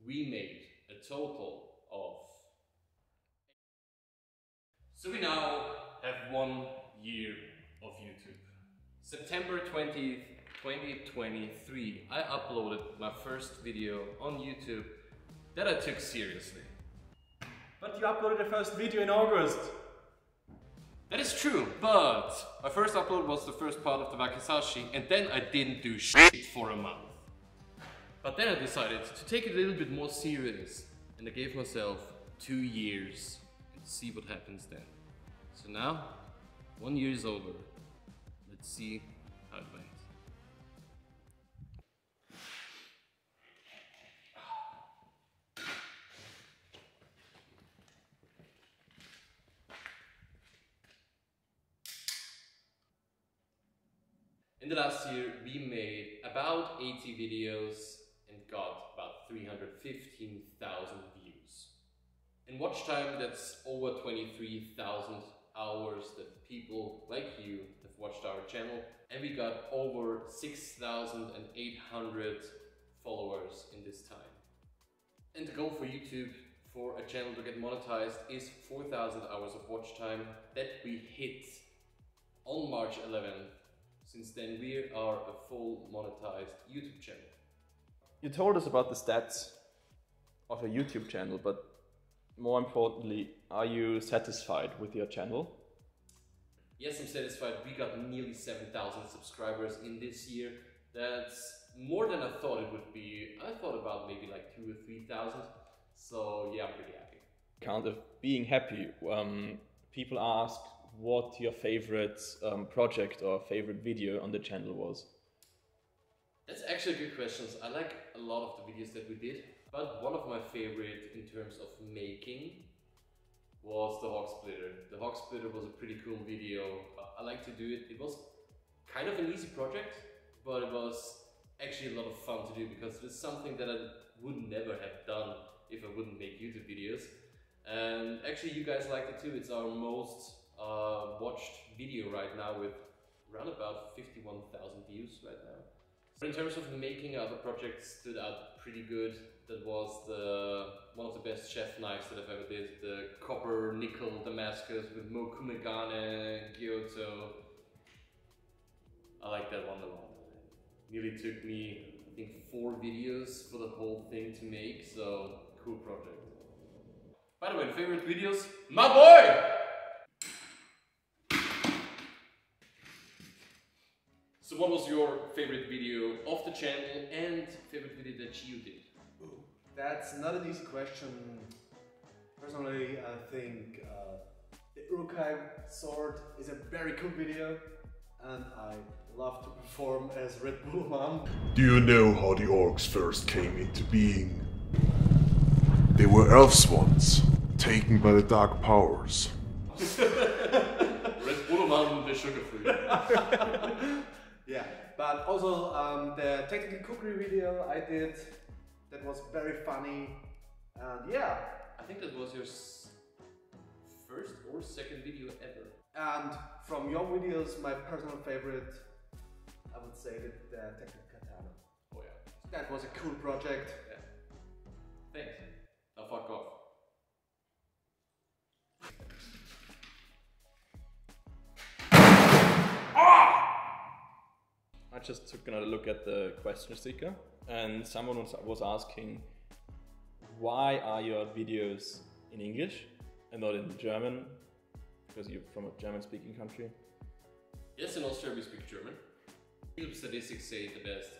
we made a total of... So we now have 1 year of YouTube. September 20th, 2023, I uploaded my first video on YouTube that I took seriously. But you uploaded the first video in August. That is true, but my first upload was the first part of the wakizashi, and then I didn't do shit for a month. But then I decided to take it a little bit more serious, and I gave myself 2 years and see what happens then. So now, 1 year is over. Let's see how it went. In the last year, we made about 80 videos and got about 315,000 views. In watch time, that's over 23,000 hours that people like you have watched our channel, and we got over 6,800 followers in this time. And the goal for YouTube for a channel to get monetized is 4,000 hours of watch time that we hit on March 11th. Since then, we are a full monetized YouTube channel. You told us about the stats of a YouTube channel, but more importantly, are you satisfied with your channel? Yes, I'm satisfied. We got nearly 7,000 subscribers in this year. That's more than I thought it would be. I thought about maybe like 2,000 or 3,000. So yeah, I'm pretty happy. Kind of being happy. People ask what your favorite project or favorite video on the channel was. That's actually a good question. I like a lot of the videos that we did, but one of my favorite in terms of making was the hog splitter. The hog splitter was a pretty cool video. I like to do it. It was kind of an easy project, but it was actually a lot of fun to do because it is something that I would never have done if I wouldn't make YouTube videos. And actually you guys liked it too. It's our most watched video right now with around about 51,000 views right now. In terms of making, other projects stood out pretty good. That was one of the best chef knives that I've ever did. The copper nickel Damascus with Mokumegane Gyoto. I like that one a lot. It nearly took me, I think, 4 videos for the whole thing to make, so cool project. By the way, favorite videos? My boy! So what was your favorite video of the channel and favorite video that you did? Ooh, that's not an easy question. Personally, I think the Urukai sword is a very cool video, and I love to perform as RedBull man. Do you know how the orcs first came into being? They were elves once, taken by the dark powers. RedBull man, the sugar free. Yeah, but also the technical cookery video I did, that was very funny, and yeah. I think that was your first or second video ever. And from your videos, my personal favorite, I would say the technical katana. Oh yeah. That was a cool project. Yeah. Thanks. Now fuck off. I just took another look at the question sticker, and someone was asking, why are your videos in English and not in German? Because you're from a German-speaking country. Yes, in Austria we speak German. YouTube statistics say the best.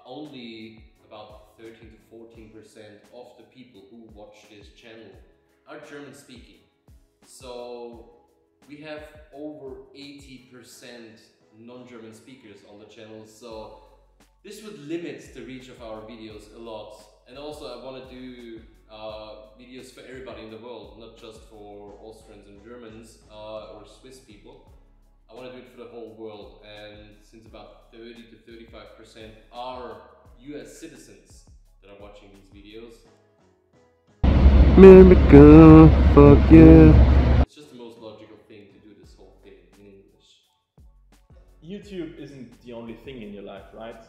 Only about 13 to 14% of the people who watch this channel are German-speaking. So we have over 80% non-German speakers on the channel, so this would limit the reach of our videos a lot. And also I want to do videos for everybody in the world, not just for Austrians and Germans or Swiss people. I want to do it for the whole world, and since about 30 to 35% are US citizens that are watching these videos, America, fuck yeah. it's just the most logical thing to do this whole thing in English. YouTube isn't the only thing in your life, right?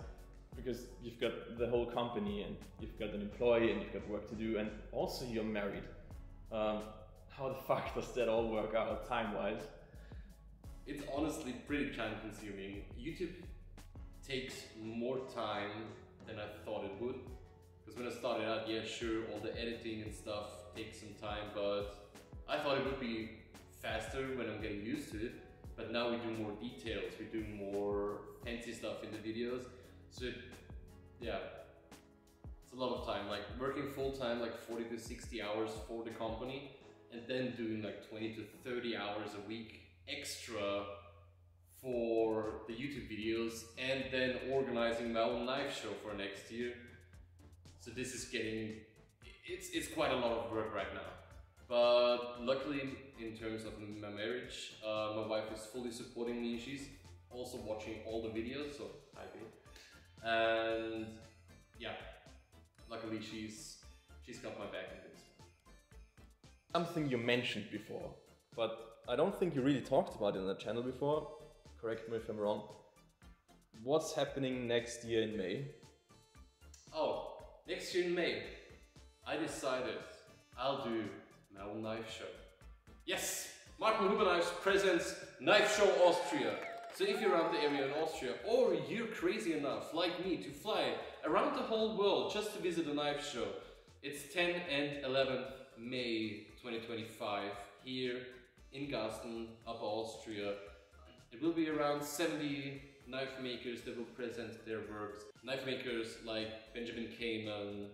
because you've got the whole company and you've got an employee and you've got work to do, and also you're married. How the fuck does that all work out time-wise? It's honestly pretty time-consuming. YouTube takes more time than I thought it would. Because when I started out, yeah, sure, all the editing and stuff takes some time, but I thought it would be faster when I'm getting used to it. But now we do more details, we do more fancy stuff in the videos. So yeah, it's a lot of time, like working full-time, like 40 to 60 hours for the company, and then doing like 20 to 30 hours a week extra for the YouTube videos, and then organizing my own knife show for next year. So this is getting, it's quite a lot of work right now. But luckily, in terms of my marriage, my wife is fully supporting me. She's also watching all the videos, so hi babe. And yeah, luckily she's got my back in this. Something you mentioned before, but I don't think you really talked about it on the channel before. Correct me if I'm wrong. What's happening next year in May? Oh, next year in May, I decided I'll do my own knife show. Yes! Martin Huber Knives presents Knifeshow Austria. So if you're around the area in Austria, or you're crazy enough, like me, to fly around the whole world just to visit a knife show, it's 10 and 11 May 2025 here in Garsten, Upper Austria. It will be around 70 knife makers that will present their works. Knife makers like Benjamin Kamen,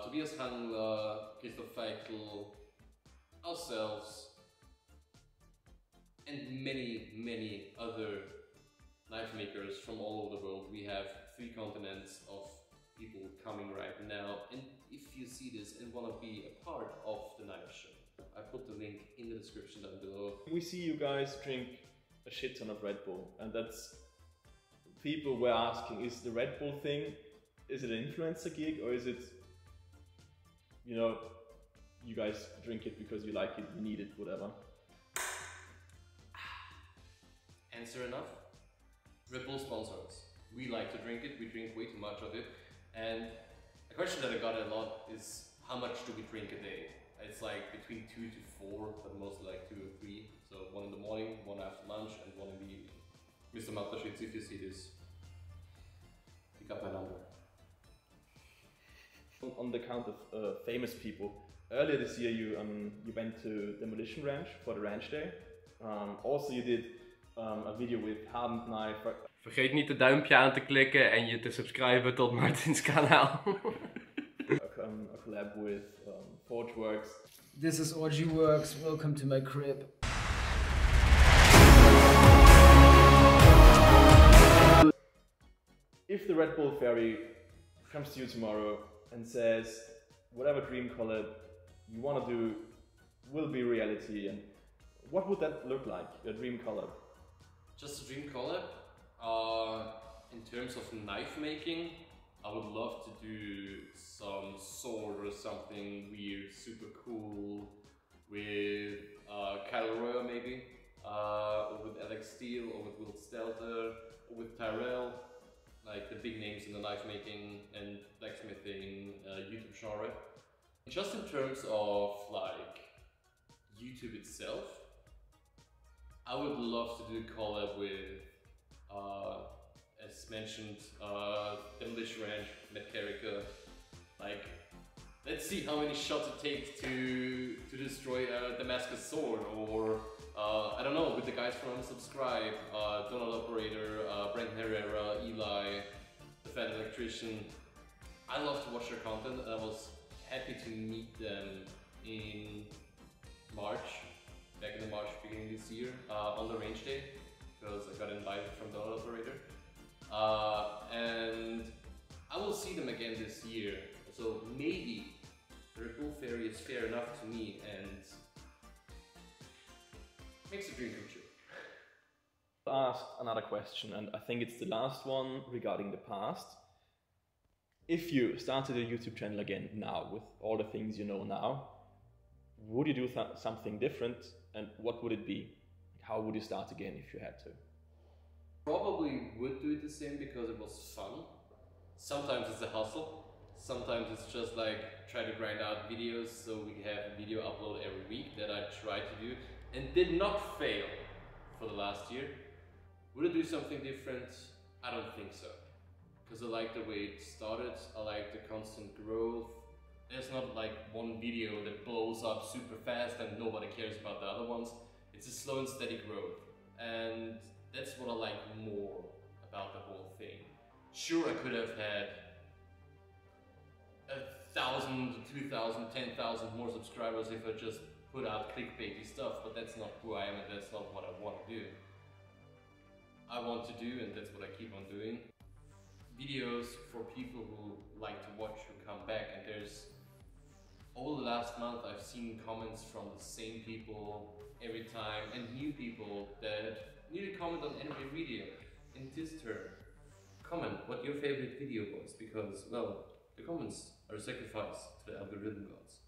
Tobias Handler, Christoph Feichel, ourselves, and many other knife makers from all over the world. We have 3 continents of people coming right now, and if you see this and want to be a part of the knife show, I put the link in the description down below. We see you guys drink a shit ton of Red Bull, and that's, people were asking, is the Red Bull thing, is it an influencer gig, or is it, you know, you guys drink it because you like it, you need it, whatever? Answer enough? Red Bull sponsors. We like to drink it, we drink way too much of it. And a question that I got a lot is, how much do we drink a day? It's like between 2 to 4, but mostly like 2 or 3. So 1 in the morning, 1 after lunch, and 1 in the evening. Mr. Mataschitz, if you see this, you got my number. On the count of famous people, earlier this year you went to Demolition Ranch for the ranch day. Also you did a video with Hardened Knife. Vergeet niet het duimpje aan te klikken en je te subscriben tot Martin's kanaal. A collab with Forgeworks. This is Orgy Works, welcome to my crib. If the Red Bull Fairy comes to you tomorrow and says, whatever dream collab you want to do will be reality, and what would that look like, your dream collab? Just a dream collab? In terms of knife making, I would love to do some sword or something weird, super cool, with Kyle Royer maybe, or with Alex Steele, or with Will Stelter, or with Tyrell, like the big names in the knife making and blacksmithing YouTube genre. Just in terms of like YouTube itself, I would love to do a collab with, as mentioned, Demolition Ranch, Matt Carricker. Like, let's see how many shots it takes to destroy a Damascus sword, or I don't know, with the guys from Unsubscribe, Donald Operator, Brent Herrera, Eli, the Fat Electrician. I love to watch their content, and I was happy to meet them in March, back in the March beginning this year, on the range day, because I got invited from Donald Operator. And I will see them again this year, so maybe the Red Bull Fairy is fair enough to me and makes a dream come true. I'll ask another question, and I think it's the last one regarding the past. If you started a YouTube channel again now, with all the things you know now, would you do something different, and what would it be? How would you start again if you had to? Probably would do it the same because it was fun. Sometimes it's a hustle, sometimes it's just like try to grind out videos so we have a video upload every week that I try to do and did not fail for the last year. Would I do something different? I don't think so. Because I like the way it started, I like the constant growth. There's not like one video that blows up super fast and nobody cares about the other ones. It's a slow and steady growth. And that's what I like more about the whole thing. Sure, I could have had 1,000, 2,000, 10,000 more subscribers if I just put out clickbaity stuff, but that's not who I am and that's not what I want to do. I want to do, and that's what I keep on doing, videos for people who like to watch, who come back. And there's, all the last month I've seen comments from the same people every time, and new people that need to comment on every video. In this term, comment what your favorite video was, because, well, the comments are a sacrifice to the algorithm gods.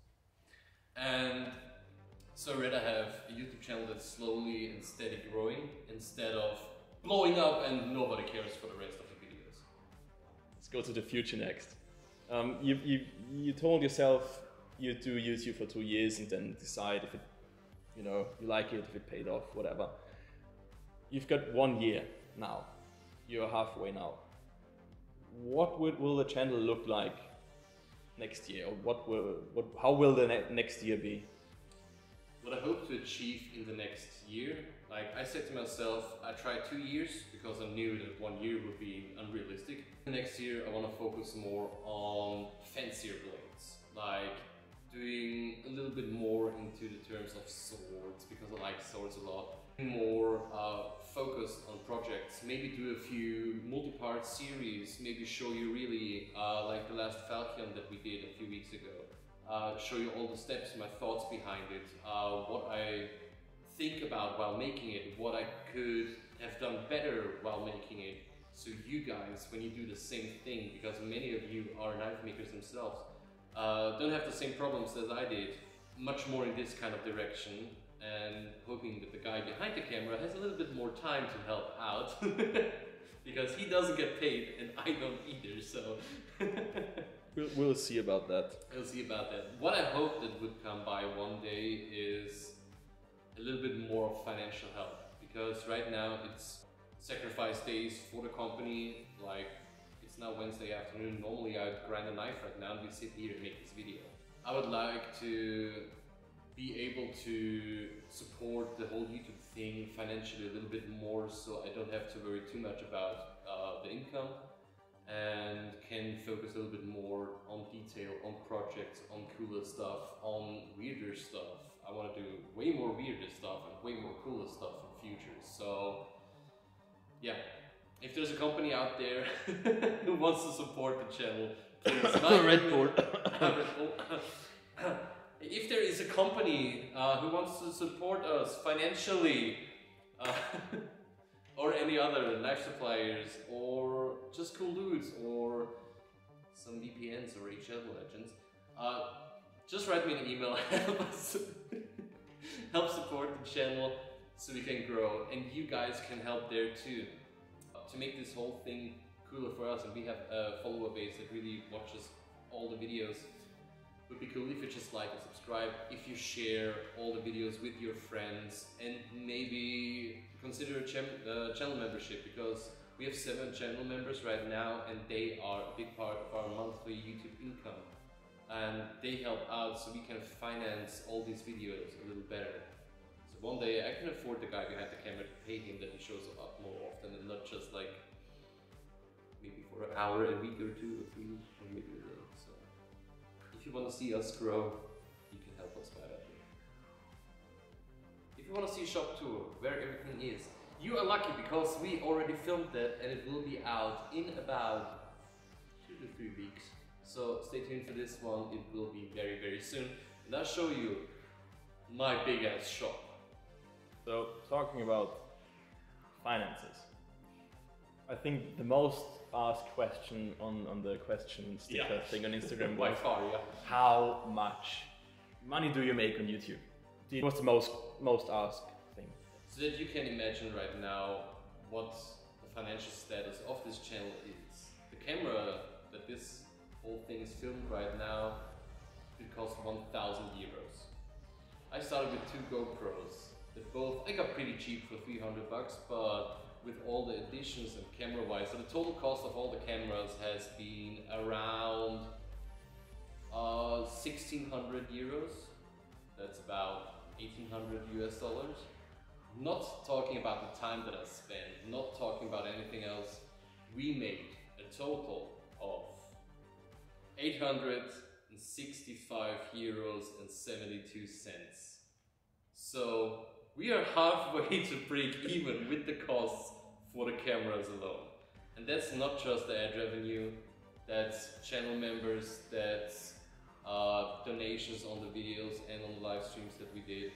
And so I'd rather have a YouTube channel that's slowly and steady growing instead of blowing up and nobody cares for the rest of the videos. Let's go to the future next. You told yourself you do YouTube for 2 years and then decide if it, you know, you like it, if it paid off, whatever. You've got 1 year now. You're halfway now. What will the channel look like next year? Or how will the next year be? What I hope to achieve in the next year, like I said to myself, I tried 2 years because I knew that 1 year would be unrealistic. The next year I want to focus more on fancier blades, like doing a little bit more into the terms of swords, because I like swords a lot. More focused on projects, maybe do a few multi-part series, maybe show you really, like the last Falcon that we did a few weeks ago. Show you all the steps, my thoughts behind it, what I think about while making it, what I could have done better while making it, so you guys, when you do the same thing, because many of you are knife makers themselves, don't have the same problems as I did, much more in this kind of direction, and hoping that the guy behind the camera has a little bit more time to help out, because he doesn't get paid and I don't either, so... We'll see about that. We'll see about that. What I hope that would come by one day is a little bit more of financial help, because right now it's sacrifice days for the company. Like, it's now Wednesday afternoon. Normally I would grind a knife right now and we sit here and make this video. I would like to be able to support the whole YouTube thing financially a little bit more, so I don't have to worry too much about the income, and can focus a little bit more on detail, on projects, on cooler stuff, on weirder stuff. I want to do way more weirder stuff and way more cooler stuff in future. So yeah, if there's a company out there who wants to support the channel, RedBull. If there is a company who wants to support us financially, or any other knife suppliers, or just cool dudes, or some VPNs or HL legends, just write me an email, help support the channel so we can grow, and you guys can help there too, to make this whole thing cooler for us. And we have a follower base that really watches all the videos. It would be cool if you just like and subscribe, if you share all the videos with your friends, and maybe consider a channel membership, because we have 7 channel members right now and they are a big part of our monthly YouTube income, and they help out so we can finance all these videos a little better. So one day I can afford the guy behind the camera to pay him that he shows up more often, and not just like maybe for an hour a week or 2 or 3 or maybe a day. So if you want to see us grow, you can help us by that. If you want to see Shoptour, where everything is, you are lucky, because we already filmed that and it will be out in about 2 to 3 weeks. So stay tuned for this one, it will be very, very soon. And I'll show you my big ass shop. So, talking about finances, I think the most asked question on the question sticker thing on Instagram was, how much money do you make on YouTube? What's the most asked thing? So that you can imagine right now what the financial status of this channel is. The camera that this whole thing is filmed right now, it cost 1,000 euros. I started with 2 GoPros. That both, I got pretty cheap for 300 bucks, but with all the additions and camera-wise, so the total cost of all the cameras has been around 1,600 euros. That's about 1,800 US dollars. Not talking about the time that I spent, not talking about anything else. We made a total of 865 euros and 72 cents. So we are halfway to break even with the costs for the cameras alone. And that's not just the ad revenue, that's channel members, that's donations on the videos and on the live streams that we did.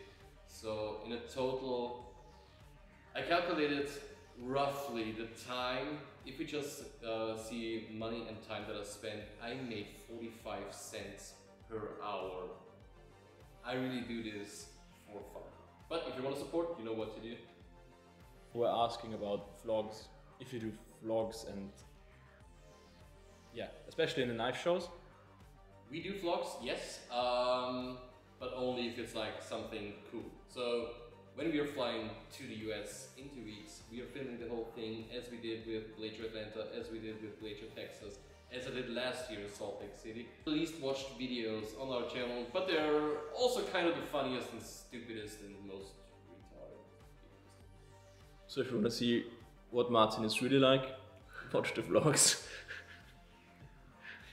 So in a total, I calculated roughly the time. If we just see money and time that I spent, I made 45 cents per hour. I really do this for fun. But if you want to support, you know what to do. We're asking about vlogs, if you do vlogs, and yeah, especially in the knife shows. We do vlogs, yes, but only if it's like something cool. So when we are flying to the US in 2 weeks, we are filming the whole thing as we did with Blazer Atlanta, as we did with Blazer Texas, as I did last year in Salt Lake City. Least watched videos on our channel, but they're also kind of the funniest and stupidest and most retarded videos. So if you want to see what Martin is really like, watch the vlogs.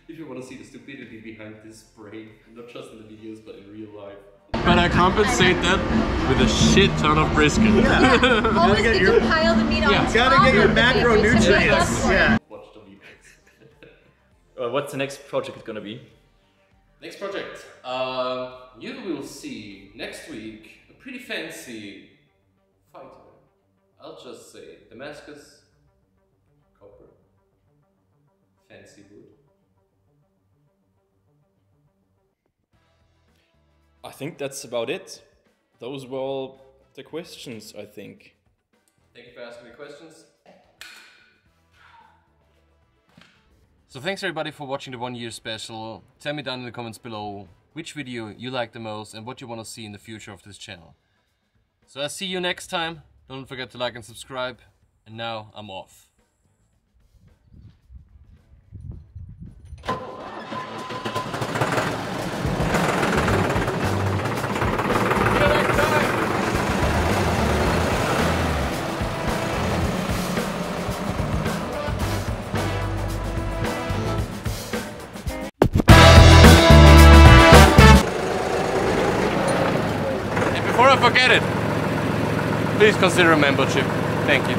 If you want to see the stupidity behind this brain, not just in the videos, but in real life. But I compensate that with a shit ton of brisket. Yeah. Always get your pile the meat on top. Gotta get your macronutrients. Yeah. Watch the videos. What's the next project gonna be? Next project. You will see next week a pretty fancy fighter. I'll just say Damascus, copper, fancy wood. I think that's about it. Those were all the questions, I think. Thank you for asking me questions. So thanks everybody for watching the 1 year special. Tell me down in the comments below which video you like the most and what you want to see in the future of this channel. So I'll see you next time. Don't forget to like and subscribe. And now I'm off. Before I forget it, please consider a membership. Thank you.